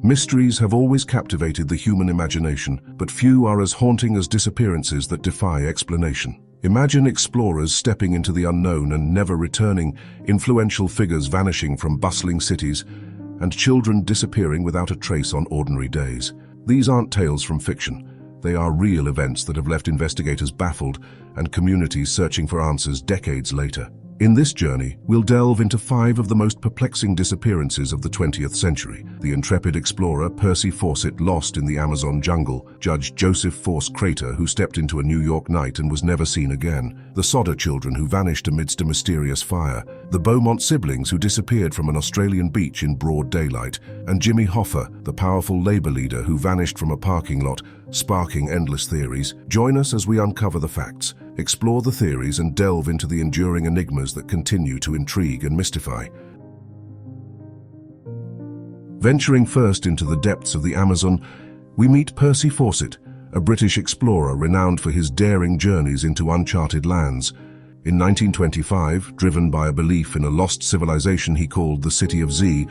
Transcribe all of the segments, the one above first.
Mysteries have always captivated the human imagination, but few are as haunting as disappearances that defy explanation. Imagine explorers stepping into the unknown and never returning, influential figures vanishing from bustling cities, and children disappearing without a trace on ordinary days. These aren't tales from fiction. They are real events that have left investigators baffled and communities searching for answers decades later. In this journey, we'll delve into 5 of the most perplexing disappearances of the 20th century. The intrepid explorer Percy Fawcett lost in the Amazon jungle, Judge Joseph Force Crater who stepped into a New York night and was never seen again, the Sodder children who vanished amidst a mysterious fire, the Beaumont siblings who disappeared from an Australian beach in broad daylight, and Jimmy Hoffa, the powerful labor leader who vanished from a parking lot, sparking endless theories. Join us as we uncover the facts, explore the theories, and delve into the enduring enigmas that continue to intrigue and mystify. Venturing first into the depths of the Amazon, we meet Percy Fawcett, a British explorer renowned for his daring journeys into uncharted lands. In 1925, driven by a belief in a lost civilization he called the City of Z,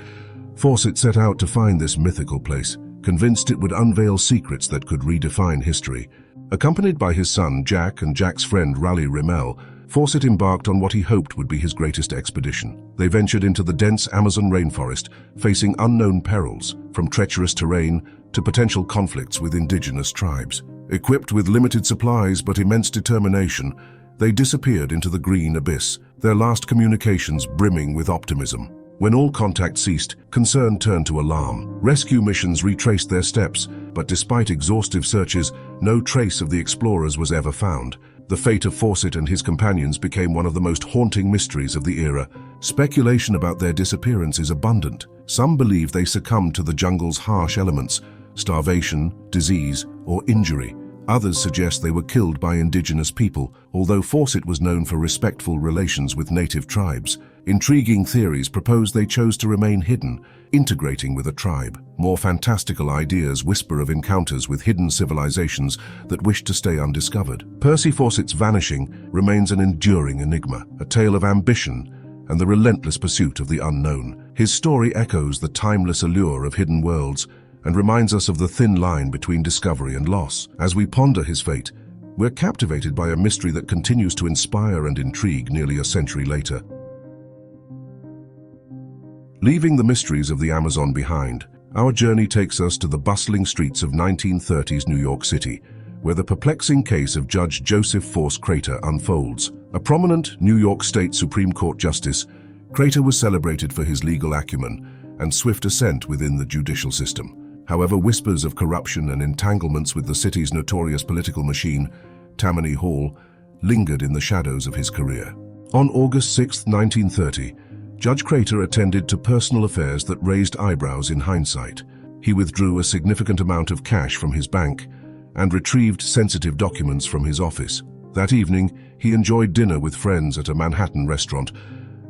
Fawcett set out to find this mythical place, convinced it would unveil secrets that could redefine history. Accompanied by his son Jack and Jack's friend Raleigh Rimmel, Fawcett embarked on what he hoped would be his greatest expedition. They ventured into the dense Amazon rainforest, facing unknown perils, from treacherous terrain to potential conflicts with indigenous tribes. Equipped with limited supplies but immense determination, they disappeared into the green abyss, their last communications brimming with optimism. When all contact ceased, concern turned to alarm. Rescue missions retraced their steps, but despite exhaustive searches, no trace of the explorers was ever found. The fate of Fawcett and his companions became one of the most haunting mysteries of the era. Speculation about their disappearance is abundant. Some believe they succumbed to the jungle's harsh elements, starvation, disease, or injury. Others suggest they were killed by indigenous people, although Fawcett was known for respectful relations with native tribes. Intriguing theories propose they chose to remain hidden, integrating with a tribe. More fantastical ideas whisper of encounters with hidden civilizations that wished to stay undiscovered. Percy Fawcett's vanishing remains an enduring enigma, a tale of ambition and the relentless pursuit of the unknown. His story echoes the timeless allure of hidden worlds and reminds us of the thin line between discovery and loss. As we ponder his fate, we're captivated by a mystery that continues to inspire and intrigue nearly a century later. Leaving the mysteries of the Amazon behind, our journey takes us to the bustling streets of 1930s New York City, where the perplexing case of Judge Joseph Force Crater unfolds. A prominent New York State Supreme Court justice, Crater was celebrated for his legal acumen and swift ascent within the judicial system. However, whispers of corruption and entanglements with the city's notorious political machine, Tammany Hall, lingered in the shadows of his career. On August 6, 1930, Judge Crater attended to personal affairs that raised eyebrows in hindsight. He withdrew a significant amount of cash from his bank and retrieved sensitive documents from his office. That evening, he enjoyed dinner with friends at a Manhattan restaurant,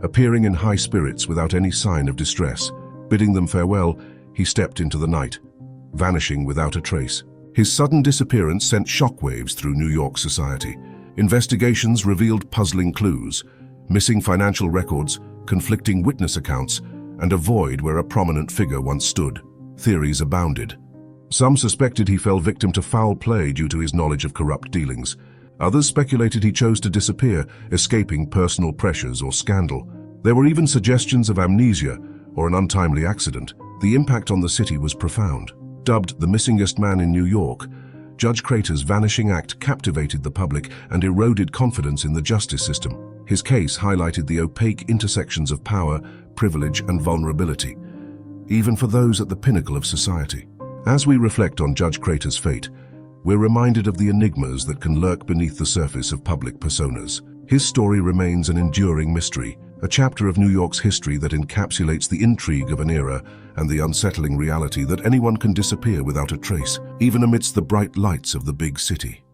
appearing in high spirits without any sign of distress. Bidding them farewell, he stepped into the night, vanishing without a trace. His sudden disappearance sent shockwaves through New York society. Investigations revealed puzzling clues, missing financial records, conflicting witness accounts, and a void where a prominent figure once stood. Theories abounded. Some suspected he fell victim to foul play due to his knowledge of corrupt dealings. Others speculated he chose to disappear, escaping personal pressures or scandal. There were even suggestions of amnesia or an untimely accident. The impact on the city was profound. Dubbed the missingest man in New York, Judge Crater's vanishing act captivated the public and eroded confidence in the justice system. His case highlighted the opaque intersections of power, privilege, and vulnerability, even for those at the pinnacle of society. As we reflect on Judge Crater's fate, we're reminded of the enigmas that can lurk beneath the surface of public personas. His story remains an enduring mystery, a chapter of New York's history that encapsulates the intrigue of an era and the unsettling reality that anyone can disappear without a trace, even amidst the bright lights of the big city.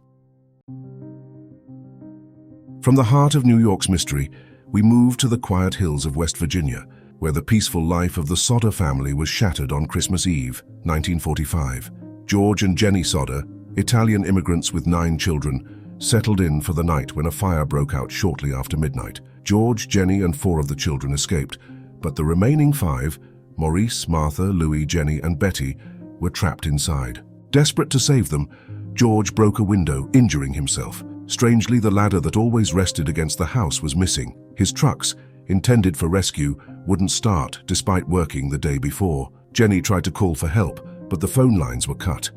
From the heart of New York's mystery, we move to the quiet hills of West Virginia, where the peaceful life of the Sodder family was shattered on Christmas Eve, 1945. George and Jenny Sodder, Italian immigrants with 9 children, settled in for the night when a fire broke out shortly after midnight. George, Jenny, and 4 of the children escaped, but the remaining 5, Maurice, Martha, Louis, Jenny, and Betty were trapped inside. Desperate to save them, George broke a window, injuring himself. Strangely, the ladder that always rested against the house was missing. His trucks, intended for rescue, wouldn't start despite working the day before. Jenny tried to call for help, but the phone lines were cut.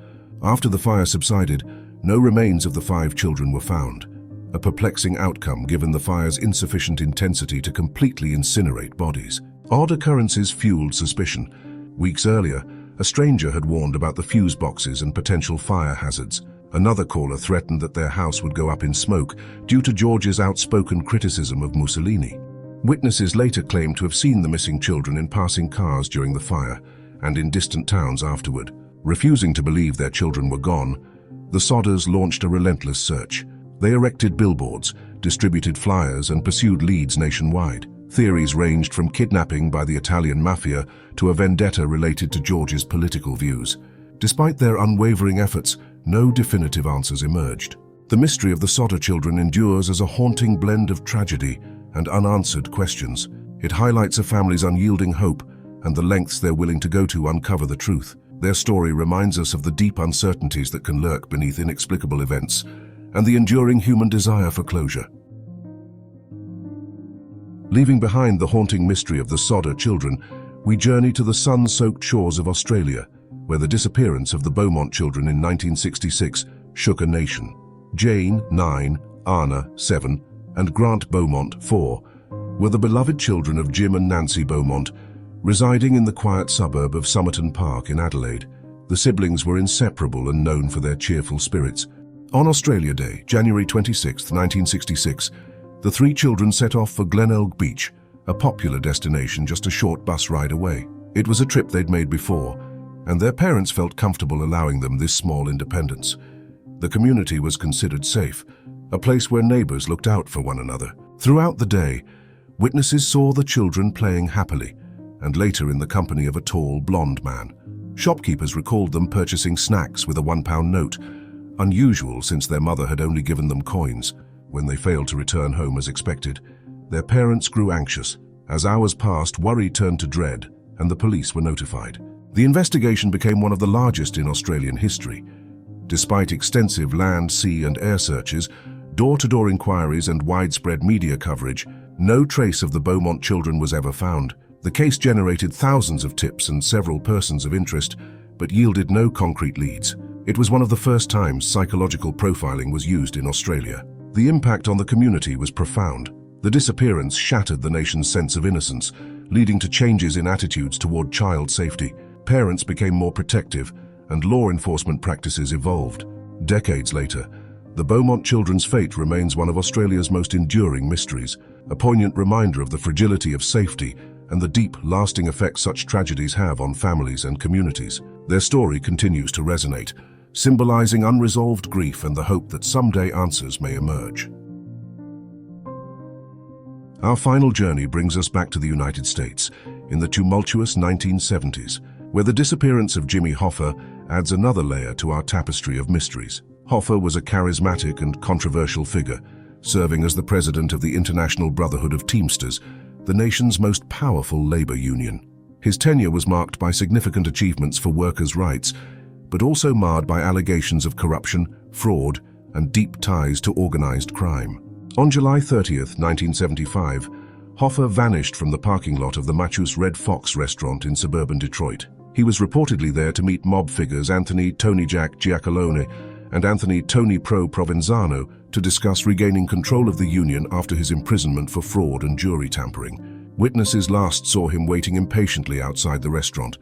After the fire subsided, no remains of the 5 children were found. A perplexing outcome given the fire's insufficient intensity to completely incinerate bodies. Odd occurrences fueled suspicion. Weeks earlier, a stranger had warned about the fuse boxes and potential fire hazards. Another caller threatened that their house would go up in smoke due to George's outspoken criticism of Mussolini. Witnesses later claimed to have seen the missing children in passing cars during the fire and in distant towns afterward. Refusing to believe their children were gone, the Sodders launched a relentless search. They erected billboards, distributed flyers, and pursued leads nationwide. Theories ranged from kidnapping by the Italian mafia to a vendetta related to George's political views. Despite their unwavering efforts, no definitive answers emerged. The mystery of the Sodder children endures as a haunting blend of tragedy and unanswered questions. It highlights a family's unyielding hope and the lengths they're willing to go to uncover the truth. Their story reminds us of the deep uncertainties that can lurk beneath inexplicable events and the enduring human desire for closure. Leaving behind the haunting mystery of the Sodder children, we journey to the sun-soaked shores of Australia, where the disappearance of the Beaumont children in 1966 shook a nation. Jane, 9, Anna, 7, and Grant Beaumont, 4, were the beloved children of Jim and Nancy Beaumont, residing in the quiet suburb of Somerton Park in Adelaide. The siblings were inseparable and known for their cheerful spirits. On Australia Day, January 26, 1966, the 3 children set off for Glenelg Beach, a popular destination just a short bus ride away. It was a trip they'd made before, and their parents felt comfortable allowing them this small independence. The community was considered safe, a place where neighbors looked out for one another. Throughout the day, witnesses saw the children playing happily, and later in the company of a tall, blonde man. Shopkeepers recalled them purchasing snacks with a £1 note, unusual since their mother had only given them coins. When they failed to return home as expected, their parents grew anxious. As hours passed, worry turned to dread, and the police were notified. The investigation became one of the largest in Australian history. Despite extensive land, sea, and air searches, door-to-door inquiries, and widespread media coverage, no trace of the Beaumont children was ever found. The case generated thousands of tips and several persons of interest, but yielded no concrete leads. It was one of the first times psychological profiling was used in Australia. The impact on the community was profound. The disappearance shattered the nation's sense of innocence, leading to changes in attitudes toward child safety. Parents became more protective, and law enforcement practices evolved. Decades later, the Beaumont children's fate remains one of Australia's most enduring mysteries, a poignant reminder of the fragility of safety and the deep, lasting effects such tragedies have on families and communities. Their story continues to resonate, symbolizing unresolved grief and the hope that someday answers may emerge. Our final journey brings us back to the United States, in the tumultuous 1970s, where the disappearance of Jimmy Hoffa adds another layer to our tapestry of mysteries. Hoffa was a charismatic and controversial figure, serving as the president of the International Brotherhood of Teamsters, the nation's most powerful labor union. His tenure was marked by significant achievements for workers' rights, but also marred by allegations of corruption, fraud, and deep ties to organized crime. On July 30, 1975, Hoffa vanished from the parking lot of the Machus Red Fox restaurant in suburban Detroit. He was reportedly there to meet mob figures Anthony Tony Jack Giacalone and Anthony Tony Pro Provenzano to discuss regaining control of the union after his imprisonment for fraud and jury tampering. Witnesses last saw him waiting impatiently outside the restaurant,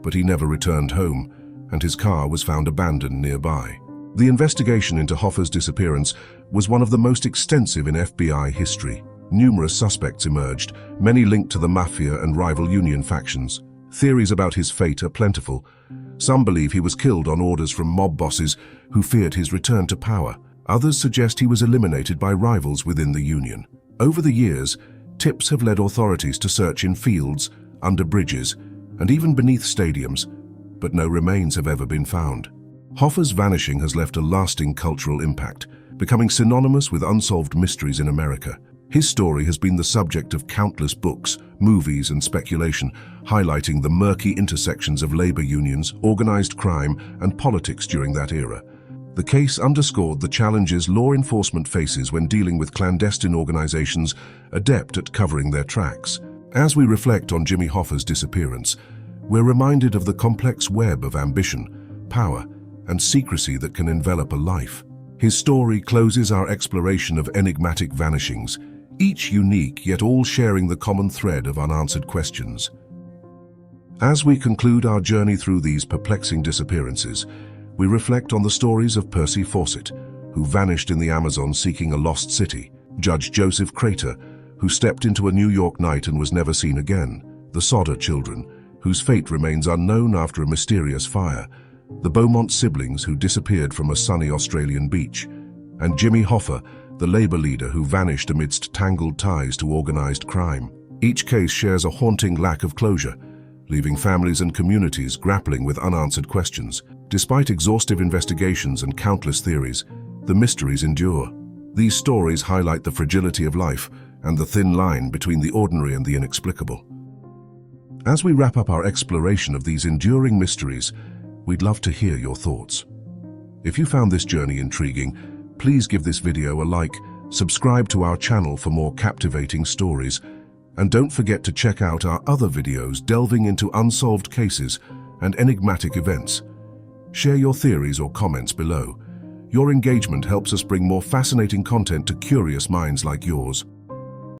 but he never returned home, and his car was found abandoned nearby. The investigation into Hoffa's disappearance was one of the most extensive in FBI history. Numerous suspects emerged, many linked to the mafia and rival union factions. Theories about his fate are plentiful. Some believe he was killed on orders from mob bosses who feared his return to power. Others suggest he was eliminated by rivals within the union. Over the years, tips have led authorities to search in fields, under bridges, and even beneath stadiums, but no remains have ever been found. Hoffa's vanishing has left a lasting cultural impact, becoming synonymous with unsolved mysteries in America. His story has been the subject of countless books, movies, and speculation, highlighting the murky intersections of labor unions, organized crime, and politics during that era. The case underscored the challenges law enforcement faces when dealing with clandestine organizations adept at covering their tracks. As we reflect on Jimmy Hoffa's disappearance, we're reminded of the complex web of ambition, power, and secrecy that can envelop a life. His story closes our exploration of enigmatic vanishings, each unique yet all sharing the common thread of unanswered questions. As we conclude our journey through these perplexing disappearances, we reflect on the stories of Percy Fawcett, who vanished in the Amazon seeking a lost city, Judge Joseph Crater, who stepped into a New York night and was never seen again, the Sodder Children, whose fate remains unknown after a mysterious fire, the Beaumont siblings who disappeared from a sunny Australian beach, and Jimmy Hoffa, the labor leader who vanished amidst tangled ties to organized crime. Each case shares a haunting lack of closure, leaving families and communities grappling with unanswered questions. Despite exhaustive investigations and countless theories, the mysteries endure. These stories highlight the fragility of life and the thin line between the ordinary and the inexplicable. As we wrap up our exploration of these enduring mysteries, we'd love to hear your thoughts. If you found this journey intriguing, please give this video a like, subscribe to our channel for more captivating stories, and don't forget to check out our other videos delving into unsolved cases and enigmatic events. Share your theories or comments below. Your engagement helps us bring more fascinating content to curious minds like yours.